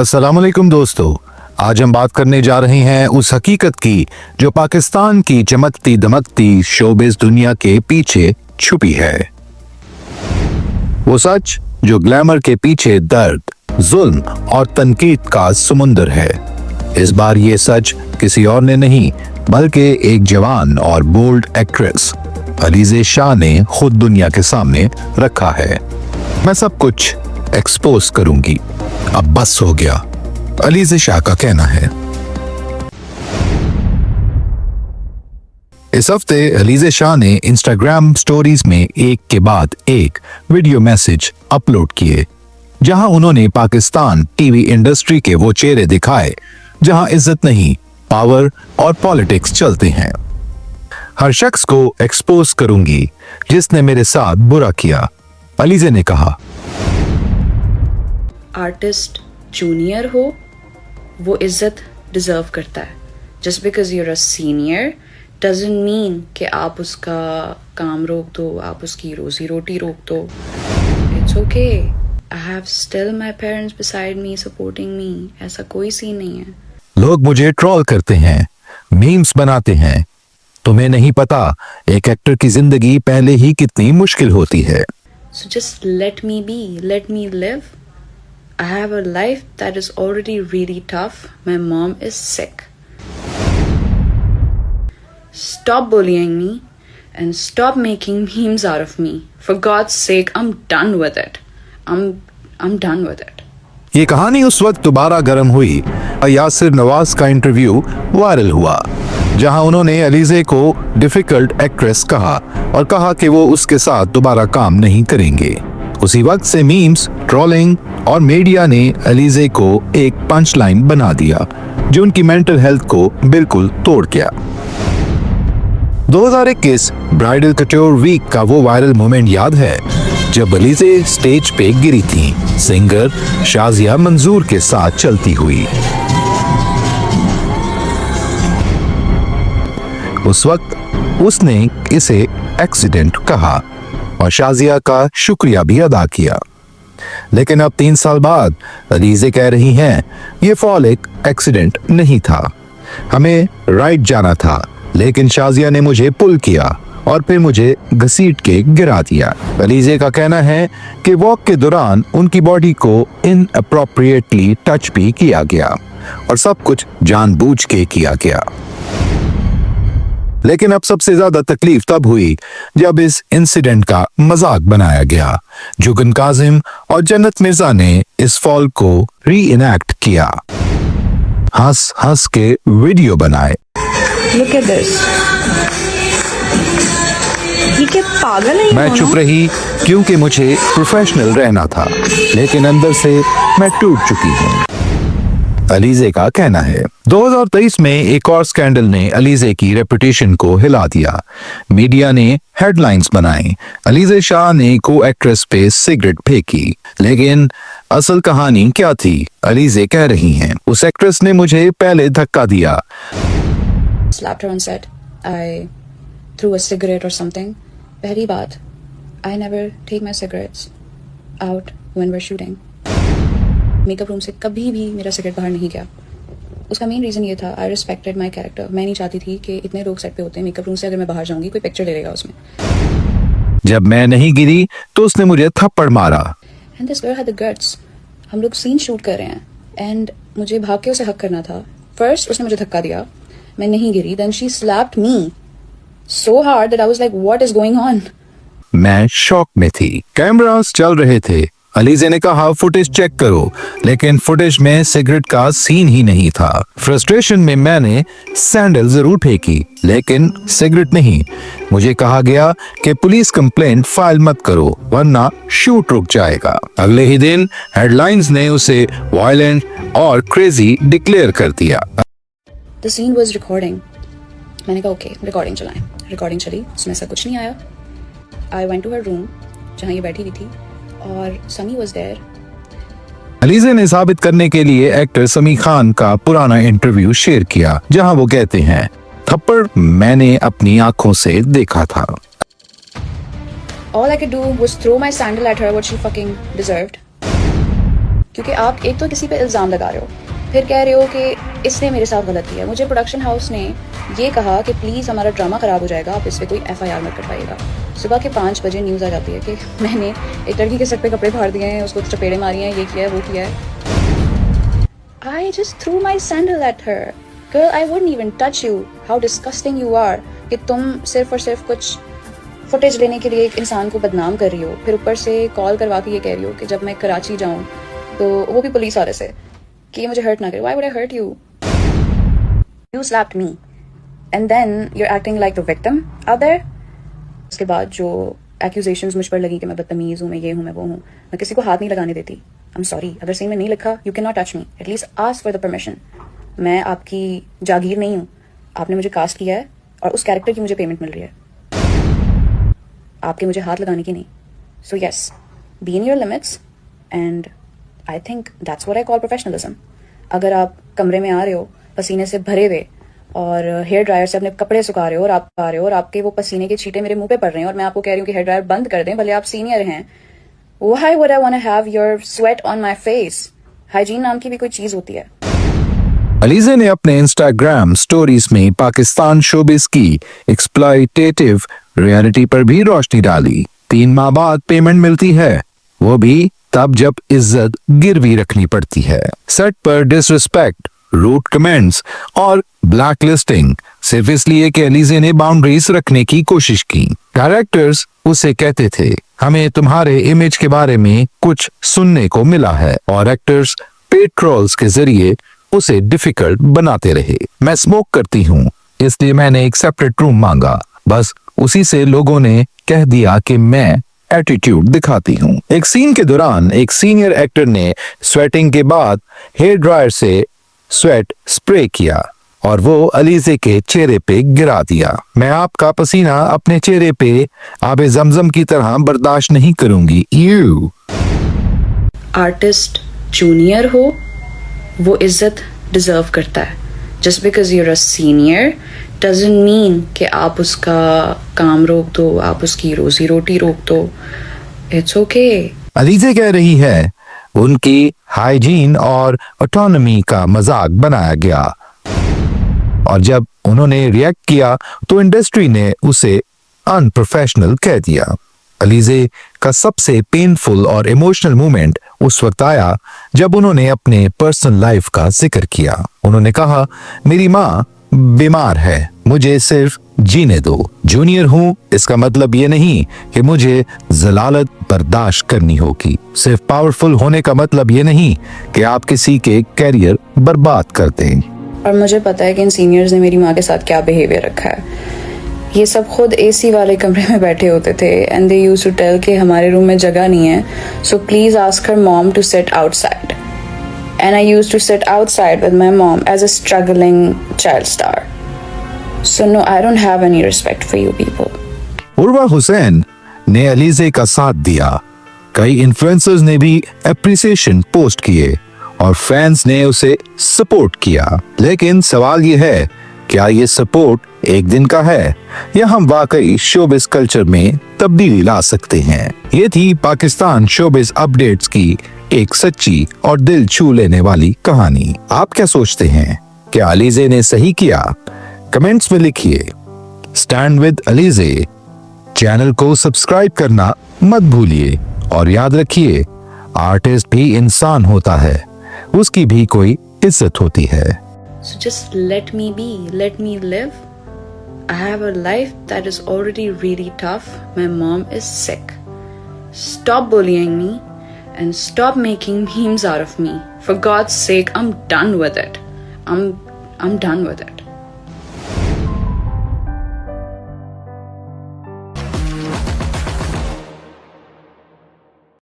अस्सलामुअलैकुम दोस्तों, आज हम बात करने जा रहे हैं उस हकीकत की जो पाकिस्तान की चमकती दमकती शोबिज़ दुनिया के पीछे छुपी है। वो सच जो ग्लैमर के पीछे दर्द, जुल्म और तनकीद का समुंदर है। इस बार ये सच किसी और ने नहीं बल्कि एक जवान और बोल्ड एक्ट्रेस अलीज़े शाह ने खुद दुनिया के सामने रखा है। मैं सब कुछ एक्सपोज करूंगी, अब बस हो गया, अलीज़े शाह का कहना है। इस हफ्ते अलीज़े शाह ने इंस्टाग्राम स्टोरीज में एक के बाद एक वीडियो मैसेज अपलोड किए, जहां उन्होंने पाकिस्तान टीवी इंडस्ट्री के वो चेहरे दिखाए जहां इज्जत नहीं, पावर और पॉलिटिक्स चलते हैं। हर शख्स को एक्सपोज करूंगी जिसने मेरे साथ बुरा किया, अलीज़े ने कहा। आर्टिस्ट जूनियर हो वो इज्जत डिजर्व करता है। Just because you're a senior doesn't mean कि आप उसका काम रोक दो, आप उसकी रोजी रोटी रोक दो। It's okay, I have still my parents beside me supporting me. ऐसा कोई सीन नहीं है। लोग मुझे ट्रोल करते हैं, मीम्स बनाते हैं। तुम्हें नहीं पता एक एक्टर की जिंदगी पहले ही कितनी मुश्किल होती है। So just let me be, let me live. I have a life that is already really tough. My mom is sick. Stop bullying me and stop making memes out of me. For God's sake, I'm done with it. I'm done with it. ये कहानी उस वक्त दोबारा गर्म हुई। यासिर नवाज का interview viral हुआ, जहां उन्होंने अलीज़े को डिफिकल्ट एक्ट्रेस कहा और कहा कि वो उसके साथ दोबारा काम नहीं करेंगे। उसी वक्त से मीम्स, ट्रोलिंग और मीडिया ने अलीज़े को एक पंच लाइन बना दिया जो उनकी मेंटल हेल्थ को बिल्कुल तोड़ गया। 2021 ब्राइडल कटोर वीक का वो वायरल मोमेंट याद है जब अलीज़े स्टेज पे गिरी थी, सिंगर शाजिया मंजूर के साथ चलती हुई। उस वक्त उसने इसे एक्सीडेंट कहा और शाजिया का शुक्रिया भी अदा किया। लेकिन अब 3 साल बाद अलीज़े कह रही हैं ये फॉल एक एक्सीडेंट नहीं था, हमें राइट जाना था, लेकिन शाजिया ने मुझे पुल किया और फिर मुझे घसीट के गिरा दिया। अलीज़े का कहना है कि वॉक के दौरान उनकी बॉडी को इनअप्रोप्रिएटली टच भी किया गया और सब कुछ जानबूझ के किया गया। लेकिन अब सबसे ज्यादा तकलीफ तब हुई जब इस इंसिडेंट का मजाक बनाया गया। जुगन काजिम और जन्नत मिर्जा ने इस फॉल को री इनैक्ट किया, हंस हंस के वीडियो बनाए। Look at this. ये क्या पागल है? मैं चुप रही क्योंकि मुझे प्रोफेशनल रहना था, लेकिन अंदर से मैं टूट चुकी हूँ, अलीज़े का कहना है। 2023 में एक और स्कैंडल ने अलीज़े की रेपुटेशन को हिला दिया। मीडिया ने हेडलाइंस बनाई, अलीज़े शाह ने को एक्ट्रेस पे सिगरेट फेंकी। लेकिन असल कहानी क्या थी? अलीज़े कह रही हैं, उस एक्ट्रेस ने मुझे पहले धक्का दिया। Slapped her on set. I threw a cigarette or something. पहली बात, I never take my cigarettes out when we're shooting. Makeup room से कभी भी मेरा सिगरेट बाहर नहीं गया। उसका मेन रीज़न ये था, आई रिस्पेक्टेड माई कैरेक्टर। मैं नहीं चाहती थी कि इतने लोग सेट पे होते हैं, मेकअप रूम से अगर मैं बाहर जाऊंगी कोई पिक्चर ले लेगा उसमें। जब मैं नहीं गिरी तो उसने मुझे थप्पड़ मारा। And this girl had the guts. हम लोग सीन शूट कर रहे हैं एंड मुझे भाग के उसे हक करना था। फर्स्ट उसने मुझे धक्का दिया, मैं नहीं गिरी, then she slapped me so hard that I was like what is going on. मैं शॉक में थी। कैमरास चल रहे थे। अलीज़े ने कहा फुटेज चेक करो, लेकिन फुटेज में सिगरेट का सीन ही नहीं था। फ्रस्ट्रेशन में मैंने सैंडल जरूर फेंकी, लेकिन सिगरेट नहीं। मुझे कहा गया कि पुलिस कंप्लेंट फाइल मत करो वरना शूट रुक जाएगा। अगले ही दिन हेडलाइंस ने उसे वायलेंट और क्रेजी डिक्लेयर कर दिया। The scene was recording. मैंने कहा ओके रिकॉर्डिंग चलाएं। रिकॉर्डिंग चली, उसमें ऐसा कुछ नहीं आया। I went to her room जहाँ ये बैठी हुई थी और समी वाज देयर। अलीज़े ने साबित करने के लिए एक्टर समी खान का पुराना इंटरव्यू शेयर किया, जहां वो कहते हैं, थप्पड़ मैंने अपनी आंखों से देखा था। All I could do was throw my sandal at her, what she fucking deserved. क्योंकि आप एक तो किसी पे इल्ज़ाम लगा रहे हो, फिर कह रहे हो कि इसने मेरे साथ गलत किया। मुझे प्रोडक्शन हाउस ने ये कहा कि प्लीज़ हमारा ड्रामा ख़राब हो जाएगा, आप इस पर कोई FIR मत करवाइएगा। सुबह के 5 बजे न्यूज़ आ जाती है कि मैंने एक लड़की के सर पे कपड़े फाड़ दिए हैं, उसको चपेड़े मारी हैं, ये किया है, वो किया है। I just threw my sandal at her. Girl, I wouldn't even touch you. How disgusting you are. कि तुम सिर्फ और सिर्फ कुछ फुटेज लेने के लिए एक इंसान को बदनाम कर रही हो, फिर ऊपर से कॉल करवा के ये कह रही हो कि जब मैं कराची जाऊँ तो वो भी पुलिस वाले से कि मुझे हर्ट ना करे। Why would I hurt you? You slapped me. And then you're acting like the victim out there. उसके बाद जो accusations मुझ पर लगी कि मैं बदतमीज़ हूँ, मैं ये हूँ, मैं वो हूँ, मैं किसी को हाथ नहीं लगाने देती। I'm sorry. अगर सीन में नहीं लिखा, you cannot touch me. At least ask for the permission. मैं आपकी जागीर नहीं हूँ। आपने मुझे कास्ट किया है और उस कैरेक्टर की मुझे पेमेंट मिल रही है, आपके मुझे हाथ लगाने की नहीं। So yes, be in your limits and I think that's what I call professionalism. अगर आप कमरे में आ रहे हो पसीने से भरे हुए और हेयर ड्रायर से अपने कपड़े सुखा रहे हो और आप आ रहे हो और आपके वो पसीने के छींटे मेरे मुंह पे पड़ रहे हैं और मैं आपको कह रही हूँ कि हेयर ड्रायर बंद कर दें, भले आप सीनियर हैं, why would I want to have your sweat on my face? Hygiene नाम की भी कोई चीज होती है। अलीज़े ने अपने इंस्टाग्राम स्टोरीज में पाकिस्तान शोबिस की एक्सप्लॉयटेटिव रियलिटी पर भी रोशनी डाली। 3 माह बाद पेमेंट मिलती है, वो भी तब जब इज्जत गिरवी रखनी पड़ती है। सेट पर डिसरिस्पेक्ट, रूट कमेंट्स और ब्लैक लिस्टिंग सिर्फ इसलिए कि अलीज़े ने बाउंड्रीज रखने की कोशिश की। डायरेक्टर्स उसे कहते थे हमें तुम्हारे इमेज के बारे में कुछ सुनने को मिला है, और एक्टर्स पेड ट्रोल्स के जरिए उसे डिफिकल्ट बनाते रहे। मैं स्मोक करती हूँ इसलिए मैंने एक सेपरेट रूम मांगा, बस उसी से लोगों ने कह दिया कि मैं एटीट्यूड दिखाती हूँ। एक सीन के दौरान एक सीनियर एक्टर ने स्वेटिंग के बाद हेयर ड्रायर से स्वेट स्प्रे किया और वो अलीज़े के चेहरे पे गिरा दिया। मैं आपका पसीना अपने चेहरे पे आबे जमजम की तरह बर्दाश्त नहीं करूंगी। यू आर्टिस्ट जूनियर हो, वो इज्जत डिजर्व करता है। Just because you're a senior doesn't mean कि आप उसका काम रोक दो, आप उसकी रोजी रोटी रोक दो। It's okay. अलीज़े कह रही है उनकी हाइजीन और ऑटोनॉमी का मजाक बनाया गया, और जब उन्होंने रिएक्ट किया तो इंडस्ट्री ने उसे अनप्रोफेशनल कह दिया। अलीज़े का सबसे पेनफुल और इमोशनल मोमेंट उस वक्त आया जब उन्होंने अपने पर्सनल लाइफ का जिक्र किया। उन्होंने कहा मेरी माँ बीमार है, मुझे सिर्फ जीने दो। जूनियर हूँ इसका मतलब ये नहीं कि मुझे जलालत बर्दाश्त करनी होगी। सिर्फ पावरफुल होने का मतलब ये नहीं कि आप किसी के कैरियर बर्बाद कर दें। और मुझे पता है कि इन सीनियर्स ने मेरी माँ के साथ क्या बिहेवियर रखा है। ये सब खुद AC वाले कमरे में बैठे होते थे and they used to tell कि हमारे रूम में जगह नहीं है, so please ask her mom to sit outside. And I used to sit outside with my mom as a struggling child star. So no, I don't have any respect for you people. Urwa Hussain ने अलीज़े का साथ दिया। कई influencers ने भी appreciation post किए और fans ने उसे सपोर्ट किया। लेकिन सवाल ये है, क्या ये सपोर्ट एक दिन का है या हम वाकई शोबिस कल्चर में तब्दीली ला सकते हैं? ये थी पाकिस्तान शोबिस अपडेट्स की एक सच्ची और दिल छू लेने वाली कहानी। आप क्या सोचते हैं? क्या अलीज़े ने सही किया? कमेंट्स में लिखिए। स्टैंड विद अलीज़े चैनल को सब्सक्राइब करना मत भूलिए, और याद रखिए आर्टिस्ट भी इंसान होता है, उसकी भी कोई इज्जत होती है। So just let me be, let me live. I have a life that is already really tough. My mom is sick. Stop bullying me and stop making memes out of me. For God's sake, I'm done with it. I'm done with it.